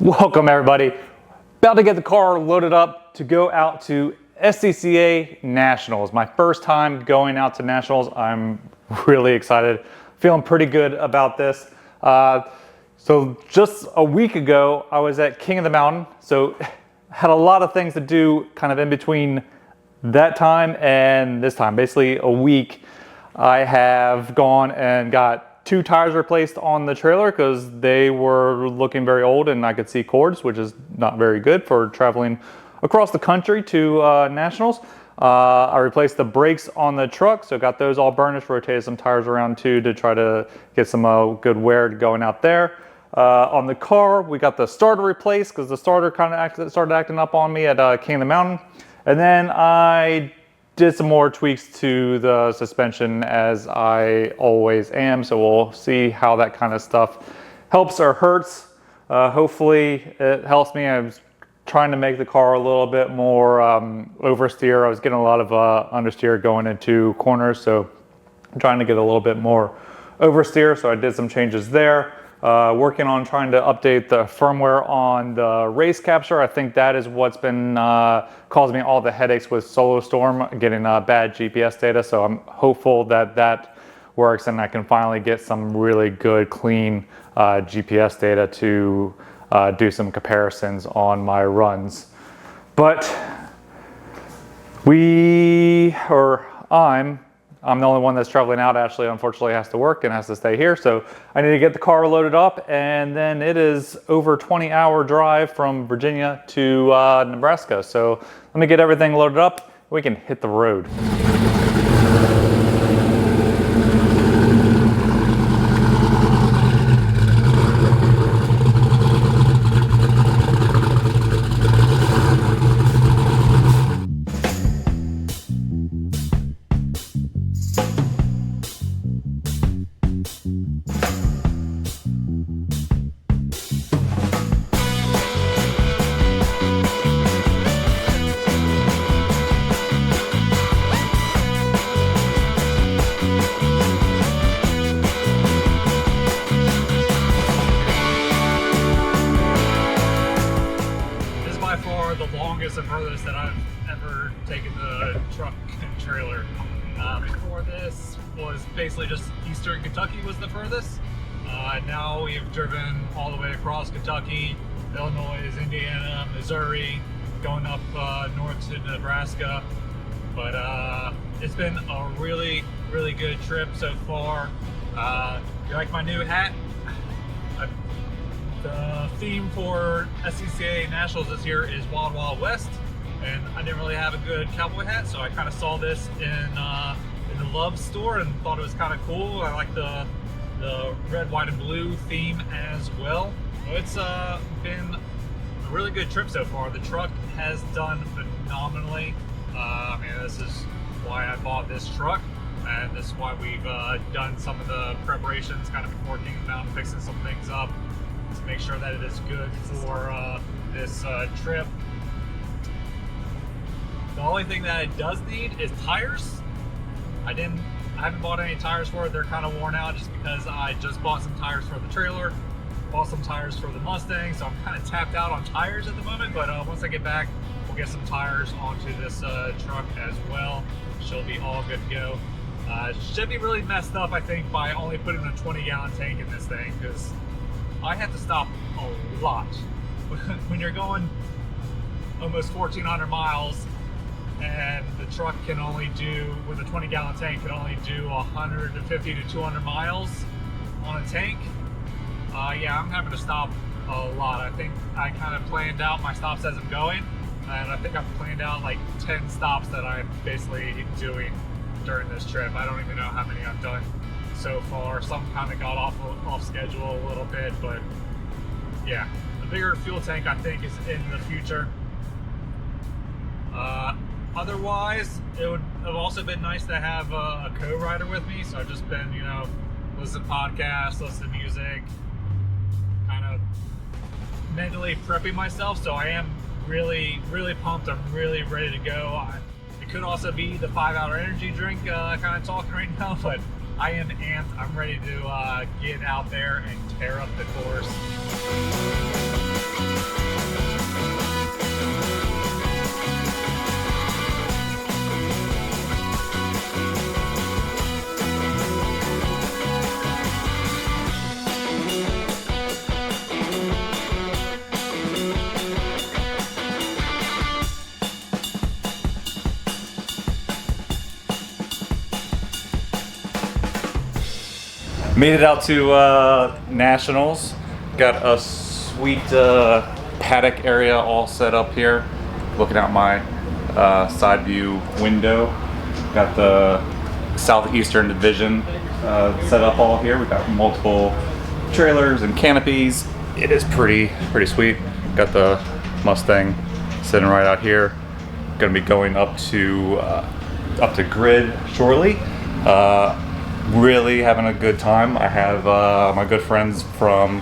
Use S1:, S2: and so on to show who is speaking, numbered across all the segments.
S1: Welcome everybody. About to get the car loaded up to go out to SCCA Nationals. My first time going out to Nationals. I'm really excited. Feeling pretty good about this. So just a week ago, I was at King of the Mountain. So had a lot of things to do kind of in between that time and this time. Basically a week, I have gone and got 2 tires replaced on the trailer because they were looking very old and I could see cords, which is not very good for traveling across the country to Nationals. I replaced the brakes on the truck, so got those all burnished, rotated some tires around too to try to get some good wear going out there. On the car, we got the starter replaced because the starter kind of started acting up on me at King of the Mountain. And then I did some more tweaks to the suspension as I always am. So we'll see how that kind of stuff helps or hurts. Hopefully it helps me. I was trying to make the car a little bit more oversteer. I was getting a lot of understeer going into corners. So I'm trying to get a little bit more oversteer. So I did some changes there. Working on trying to update the firmware on the race capture. I think that is what's been causing me all the headaches with Solo Storm, getting bad GPS data. So I'm hopeful that that works and I can finally get some really good, clean GPS data to do some comparisons on my runs. But I'm the only one that's traveling out. Ashley unfortunately has to work and has to stay here. So I need to get the car loaded up, and then it is over 20-hour drive from Virginia to Nebraska. So let me get everything loaded up. We can hit the road. The longest and furthest that I've ever taken the truck and trailer. Before this was basically just Eastern Kentucky was the furthest. Now we've driven all the way across Kentucky, Illinois, Indiana, Missouri, going up north to Nebraska. But it's been a really, really good trip so far. You like my new hat? The theme for SCCA Nationals this year is Wild Wild West, and I didn't really have a good cowboy hat, so I kind of saw this in the Love store and thought it was kind of cool. I like the red, white, and blue theme as well. So it's been a really good trip so far. The truck has done phenomenally. I mean, this is why I bought this truck, and this is why we've done some of the preparations kind of before King of the Mountain, fixing some things up to make sure that it is good for this trip. The only thing that it does need is tires. I haven't bought any tires for it. They're kind of worn out just because I just bought some tires for the trailer, bought some tires for the Mustang, so I'm kind of tapped out on tires at the moment. But once I get back, we'll get some tires onto this truck as well. She'll be all good to go. Should be really messed up, I think, by only putting a 20-gallon tank in this thing, because I have to stop a lot. When you're going almost 1,400 miles and the truck can only do, with a 20-gallon tank, can only do 150 to 200 miles on a tank, yeah, I'm having to stop a lot. I think I kind of planned out my stops as I'm going, and I think I've planned out like 10 stops that I'm basically doing during this trip. I don't even know how many I've done so far. Some kind of got off schedule a little bit, but yeah, the bigger fuel tank I think is in the future. Otherwise, it would have also been nice to have a co-rider with me. So I've just been, listen to podcasts, listen to music, kind of mentally prepping myself. So I am really, really pumped. I'm really ready to go. It could also be the 5-hour energy drink kind of talking right now, but I am amped. I'm ready to get out there and tear up the course. Made it out to Nationals. Got a sweet paddock area all set up here. Looking out my side view window. Got the Southeastern Division set up all here. We've got multiple trailers and canopies. It is pretty sweet. Got the Mustang sitting right out here. Gonna be going up to grid shortly. Really having a good time. I have my good friends from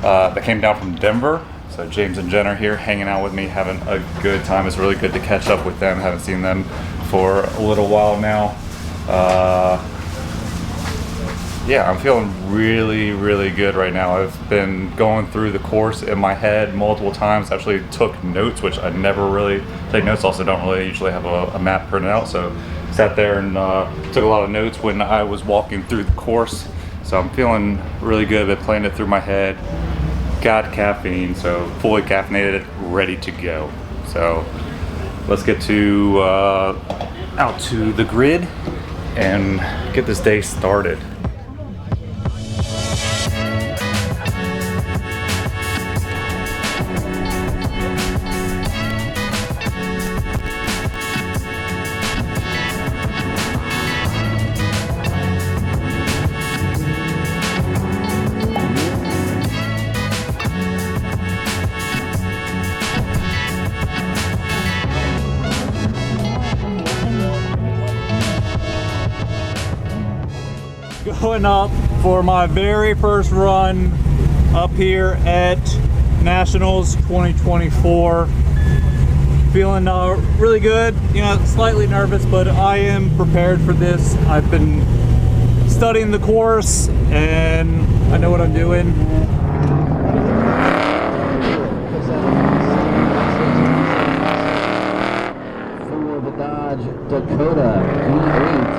S1: that came down from Denver. So James and Jen are here hanging out with me, having a good time. It's really good to catch up with them. Haven't seen them for a little while now. Yeah, I'm feeling really good right now. I've been going through the course in my head multiple times. Actually took notes, which I never really take notes. Also don't really usually have a map printed out. So sat there and took a lot of notes when I was walking through the course. So I'm feeling really good. Been playing it through my head. Got caffeine, so fully caffeinated, ready to go. So let's get to out to the grid and get this day started. Going up for my very first run up here at Nationals 2024. Feeling really good, you know, slightly nervous, but I am prepared for this. I've been studying the course and I know what I'm doing.
S2: For the Dodge Dakota V8.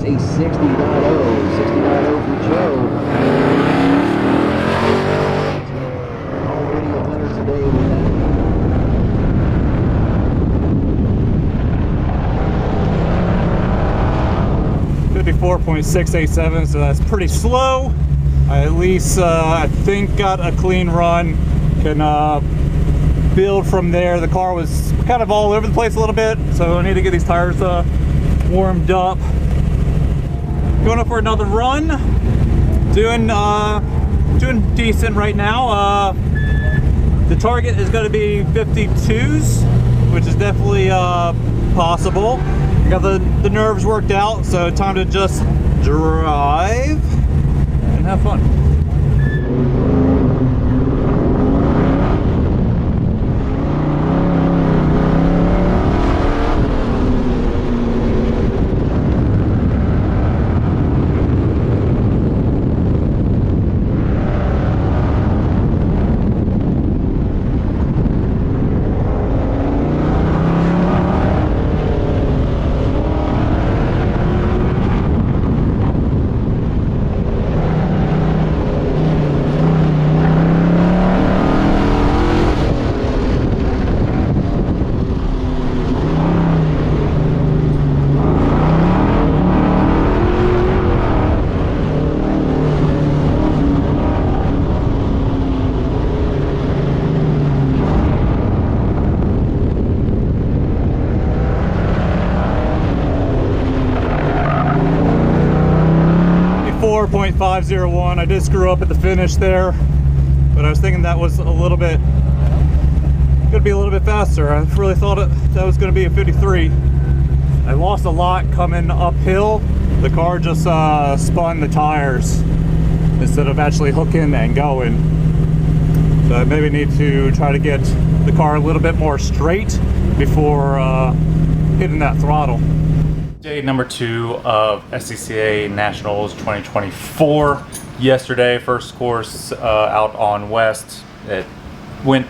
S2: 60.0 for Joe. Already a winner today with that.
S1: 54.687, so that's pretty slow. I at least I think got a clean run. Can build from there. The car was kind of all over the place a little bit, so I need to get these tires warmed up. Going up for another run. Doing decent right now. The target is going to be 52s, which is definitely possible. I got the nerves worked out, so time to just drive and have fun. 4.501. I did screw up at the finish there, but I was thinking that was gonna be a little bit faster. I really thought that was gonna be a 53. I lost a lot coming uphill. The car just spun the tires instead of actually hooking and going. So I maybe need to try to get the car a little bit more straight before hitting that throttle. Day number 2 of SCCA Nationals 2024. Yesterday, first course out on West. It went,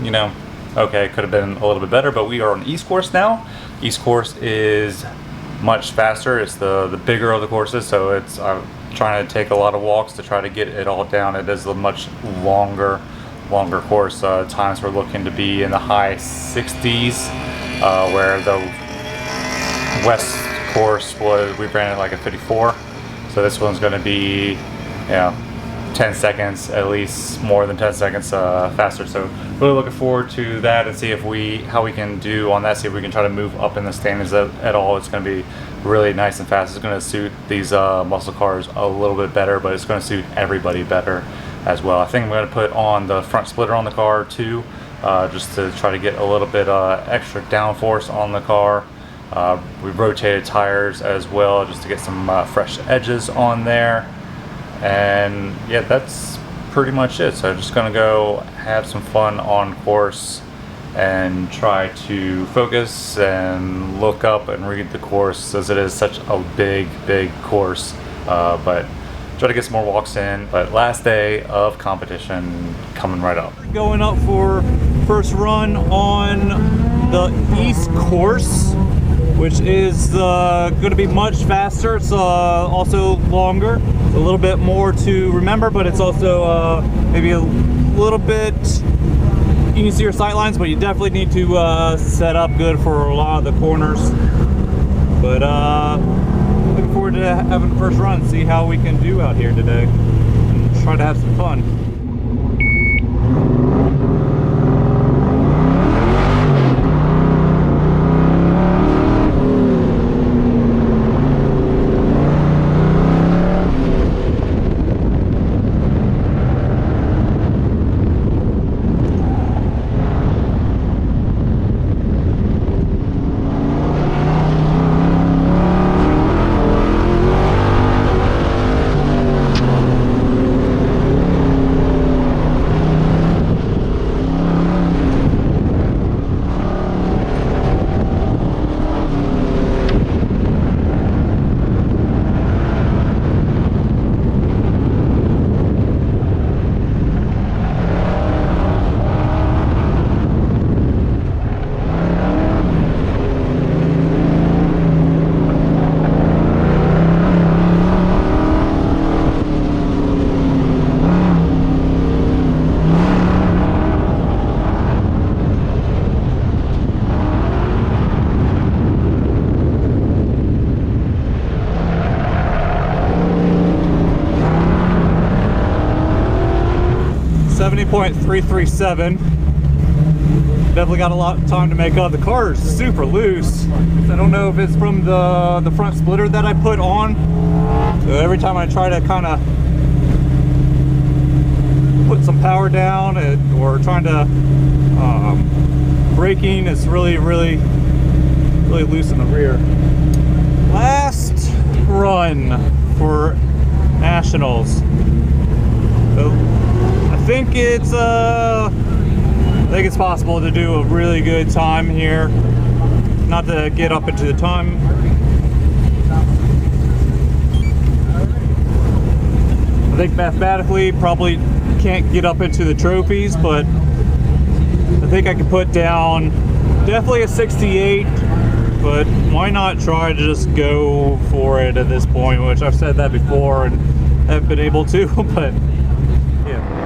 S1: you know, okay, could have been a little bit better, but we are on East course now. East course is much faster. It's the bigger of the courses, so it's I'm trying to take a lot of walks to try to get it all down. It is a much longer course. Times we're looking to be in the high 60s, where the West course we ran it like a 54, so this one's going to be, you know, 10 seconds at least, more than 10 seconds faster. So really looking forward to that and see if how we can do on that, see if we can try to move up in the standings at all. It's going to be really nice and fast. It's going to suit these muscle cars a little bit better, but it's going to suit everybody better as well. I think I'm going to put on the front splitter on the car too, just to try to get a little bit extra downforce on the car. We've rotated tires as well just to get some fresh edges on there. And yeah, that's pretty much it. So I'm just gonna go have some fun on course and try to focus and look up and read the course, as it is such a big course. But try to get some more walks in. But last day of competition coming right up. Going up for first run on the East course, which is going to be much faster. It's also longer. It's a little bit more to remember, but it's also maybe a little bit easier sight lines, but you definitely need to set up good for a lot of the corners. But looking forward to having the first run, see how we can do out here today, and try to have some fun. .337. Definitely got a lot of time to make up. The car is super loose. I don't know if it's from the front splitter that I put on. So every time I try to kind of put some power down or trying to braking, it's really loose in the rear. Last run for Nationals. So I think it's possible to do a really good time here. Not to get up into the time. I think mathematically probably can't get up into the trophies, but I think I can put down definitely a 68. But why not try to just go for it at this point, which I've said that before and haven't been able to, but yeah.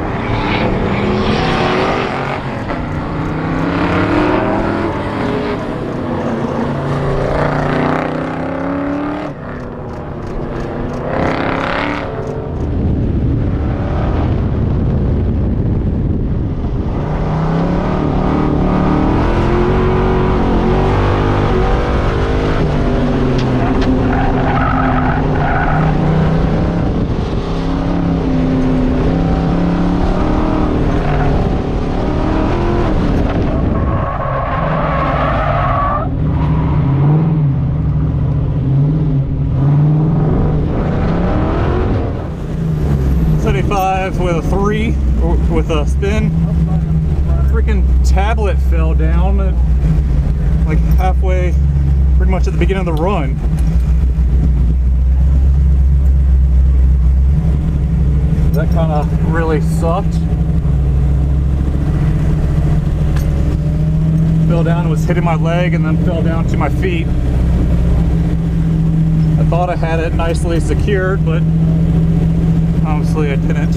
S1: With a 3 with a spin. Freaking tablet fell down like halfway pretty much at the beginning of the run. That kind of really sucked. Fell down and was hitting my leg and then fell down to my feet. I thought I had it nicely secured, but obviously I didn't.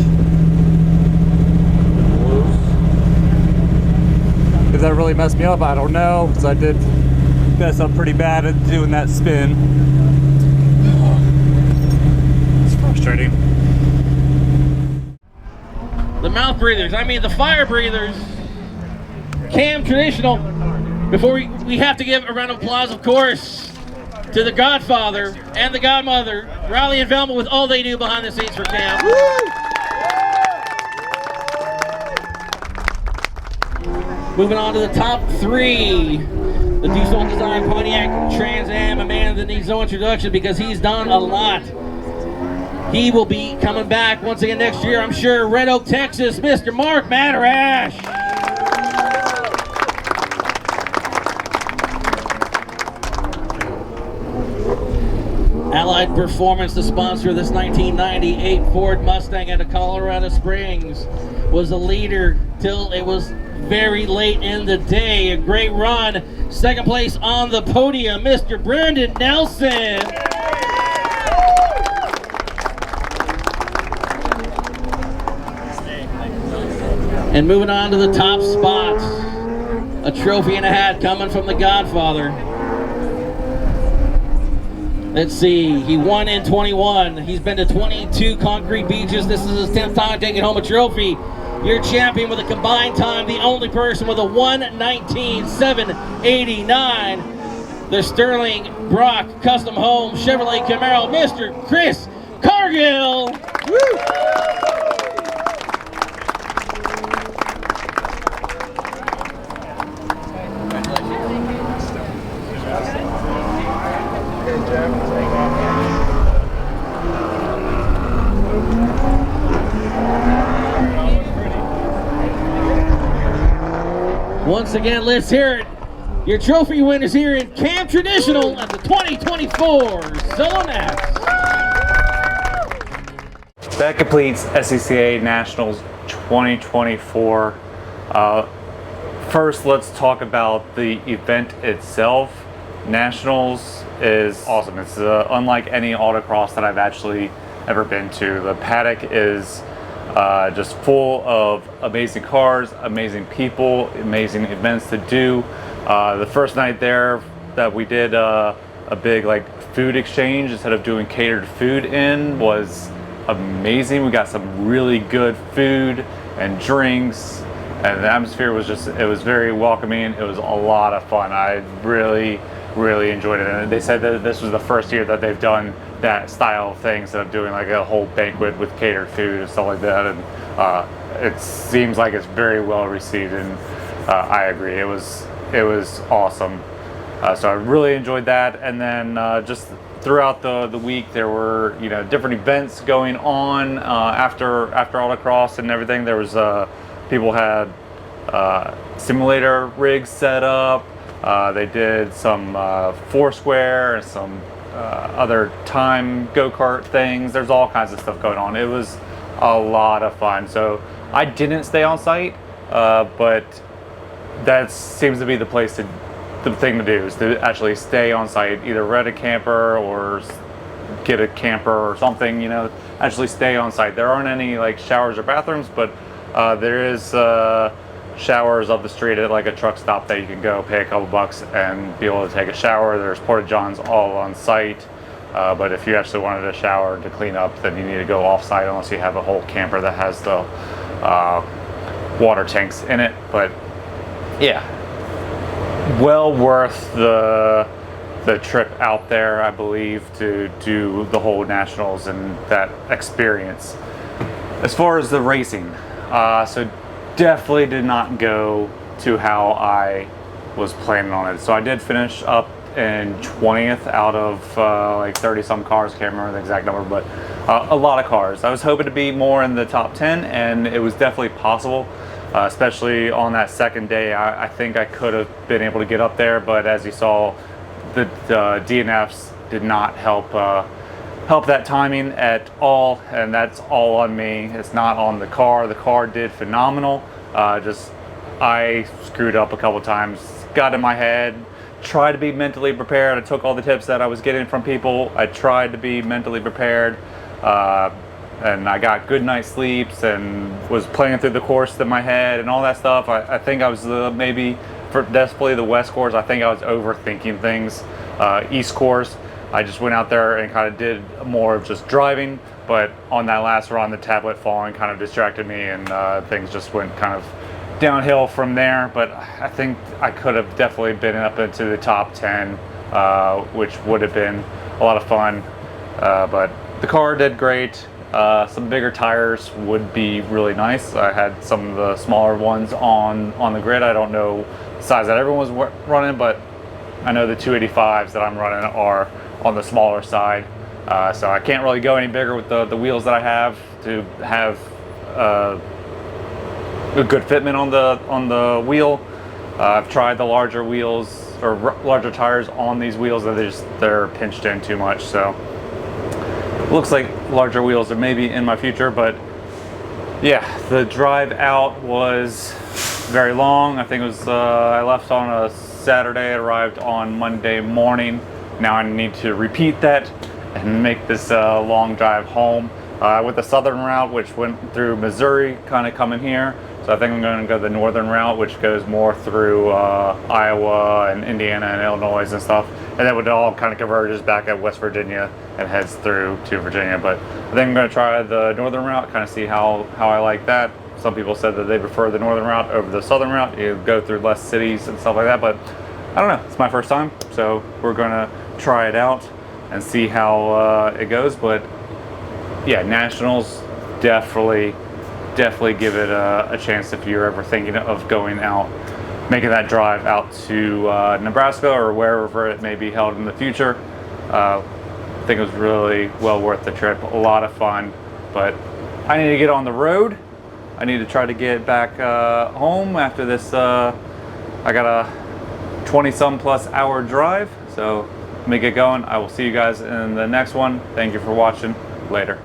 S1: If that really messed me up, I don't know, because I did mess up pretty bad at doing that spin. It's frustrating.
S3: The mouth breathers, I mean the fire breathers. Cam Traditional. Before we have to give a round of applause, of course, to the Godfather and the Godmother, Riley and Velma, with all they do behind the scenes for Cam. Moving on to the top three. The Dussault Design Pontiac Trans Am, a man that needs no introduction because he's done a lot. He will be coming back once again next year, I'm sure. Red Oak, Texas, Mr. Mark Madarash. Allied Performance, the sponsor of this 1998 Ford Mustang out of Colorado Springs, was the leader till it was very late in the day. A great run. Second place on the podium, Mr. Brandon Nelson. And moving on to the top spots, a trophy and a hat coming from the Godfather. Let's see, he won in 21. He's been to 22 concrete beaches. This is his 10th time taking home a trophy. Your champion with a combined time, the only person with a 1:19.789. The Sterling Brock Custom Home Chevrolet Camaro, Mr. Chris Cargill. Woo! Once again, let's hear it. Your trophy winners here in Cam Traditional at the 2024 Zone X.
S1: That completes SCCA Nationals 2024. First, let's talk about the event itself. Nationals is awesome. It's unlike any autocross that I've actually ever been to. The paddock is just full of amazing cars, amazing people, amazing events to do. The first night there that we did a big food exchange instead of doing catered food in was amazing. We got some really good food and drinks, and the atmosphere was it was very welcoming. It was a lot of fun. I really enjoyed it, and they said that this was the first year that they've done that style of thing instead of doing like a whole banquet with catered food and stuff like that. And it seems like it's very well received, and I agree. It was awesome. So I really enjoyed that. And then just throughout the week, there were different events going on after Autocross and everything. There was people had simulator rigs set up. They did some Foursquare and some other time go-kart things. There's all kinds of stuff going on. It was a lot of fun. So I didn't stay on site, but that seems to be the thing to do, is to actually stay on site, either rent a camper or get a camper or something, actually stay on site. There aren't any showers or bathrooms, but there is showers up the street at a truck stop that you can go pay a couple bucks and be able to take a shower. There's porta johns all on site, but if you actually wanted a shower to clean up, then you need to go off site unless you have a whole camper that has the water tanks in it. But yeah, well worth the trip out there, I believe, to do the whole Nationals and that experience. As far as the racing, so definitely did not go to how I was planning on it. So I did finish up in 20th out of 30 some cars. Can't remember the exact number, but a lot of cars. I was hoping to be more in the top 10, and it was definitely possible, especially on that second day. I think I could have been able to get up there, but as you saw, the DNFs did not help that timing at all, and that's all on me. It's not on the car. The car did phenomenal. Just I screwed up a couple times, got in my head, tried to be mentally prepared. I took all the tips that I was getting from people. I tried to be mentally prepared, and I got good night's sleeps and was playing through the course in my head and all that stuff. I think I was maybe for definitely the West course, I think I was overthinking things. East course, I just went out there and kind of did more of just driving, but on that last run, the tablet falling kind of distracted me, and things just went kind of downhill from there. But I think I could have definitely been up into the top 10, which would have been a lot of fun. But the car did great. Some bigger tires would be really nice. I had some of the smaller ones on the grid. I don't know the size that everyone was running, but I know the 285s that I'm running are on the smaller side. So I can't really go any bigger with the wheels that I have to have a good fitment on the wheel. I've tried the larger wheels or larger tires on these wheels, and they're pinched in too much. So it looks like larger wheels are maybe in my future. But yeah, the drive out was very long. I think it was I left on a Saturday, arrived on Monday morning. Now I need to repeat that and make this long drive home. With the southern route, which went through Missouri, kind of coming here. So I think I'm going to go the northern route, which goes more through Iowa and Indiana and Illinois and stuff. And then it all kind of converges back at West Virginia and heads through to Virginia. But I think I'm going to try the northern route, kind of see how I like that. Some people said that they prefer the northern route over the southern route. You go through less cities and stuff like that. But I don't know. It's my first time, so we're going to try it out and see how it goes. But yeah, Nationals, definitely give it a chance if you're ever thinking of going out, making that drive out to Nebraska or wherever it may be held in the future. I think it was really well worth the trip. A lot of fun, but I need to get on the road. I need to try to get back home after this. I got a 20-some plus hour drive, so let me get going. I will see you guys in the next one. Thank you for watching. Later.